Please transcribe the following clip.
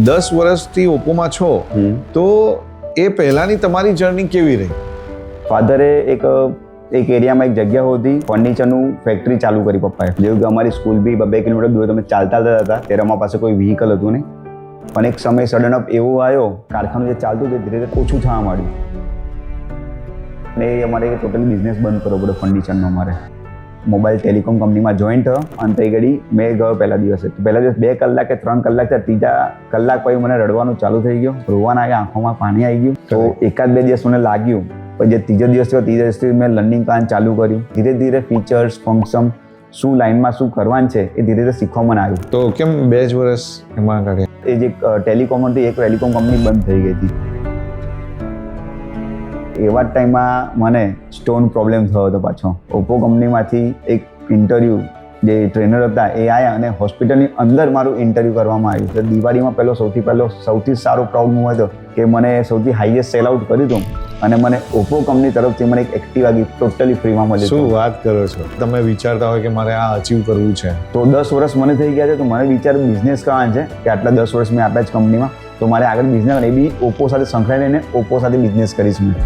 10 વર્ષથી ઓપ્પોમાં છો તો એ પહેલાની તમારી જર્ની કેવી રહી? ફાધરે એક એરિયામાં એક જગ્યા હોતી ફર્નિચરનું ફેક્ટરી ચાલુ કરી પપ્પાએ. જેવું કે અમારી સ્કૂલ બી 2 કિલોમીટર દૂર તમે ચાલતા હતા ત્યારે અમારા પાસે કોઈ વ્હીકલ હતું નહીં. પણ એક સમય સડન અપ એવો આવ્યો, કારખાનું જે ચાલતું તે ધીરે ધીરે ઓછું થવા માંડ્યું અને એ અમારે ટોટલી બિઝનેસ બંધ કરવો પડ્યો ફર્નિચરનો. અમારે મોબાઈલ ટેલિકોમ કંપનીમાં જોઈન્ટ થયો અને તે ઘડી મેં ગયો પહેલા દિવસ 2 કલાક કે 3 કલાક થયા. ત્રીજા કલાક પછી મને રડવાનું ચાલુ થઈ ગયું, રોવાના આવ્યા, આંખોમાં પાણી આવી ગયું. તો 1-2 દિવસ મને લાગ્યું. પછી જે ત્રીજો દિવસ થયો ત્રીજા દિવસથી મેં લર્નિંગ કામ ચાલુ કર્યું. ધીરે ધીરે ફીચર્સ, ફંક્શન, શું લાઈનમાં શું કરવાનું છે એ ધીરે ધીરે શીખવા મને આવ્યું. તો કેમ 2 જ વર્ષ એમાં કાઢ્યા? એ જે ટેલિકોમ હતી એક ટેલિકોમ કંપની બંધ થઈ ગઈ હતી. એવા જ ટાઈમમાં મને સ્ટોન પ્રોબ્લેમ થયો હતો પાછો. ઓપ્પો કંપનીમાંથી એક ઇન્ટરવ્યૂ જે ટ્રેનર હતા એ આવ્યા અને હોસ્પિટલની અંદર મારું ઇન્ટરવ્યૂ કરવામાં આવ્યું. તો દિવાળીમાં સૌથી સારો પ્રાઉડ મૂવ હતો કે મને સૌથી હાઈએસ્ટ સેલ આઉટ કર્યું હતું અને મને ઓપ્પો કંપની તરફથી મને એક એક્ટિવા ગિફ્ટ ટોટલી ફ્રીમાં મળી. શું વાત કરો છો? તમે વિચારતા હોય કે મારે આ અચીવ કરવું છે તો 10 વર્ષ મને થઈ ગયા છે. તો મને વિચાર બિઝનેસ કરવાનો છે કે આટલા 10 વર્ષ મેં આપ્યા જ કંપનીમાં, તો મારે આગળ બિઝનેસ એ બી ઓપ્પો સાથે સંકળાઈને ઓપ્પો સાથે બિઝનેસ કરીશ મેં.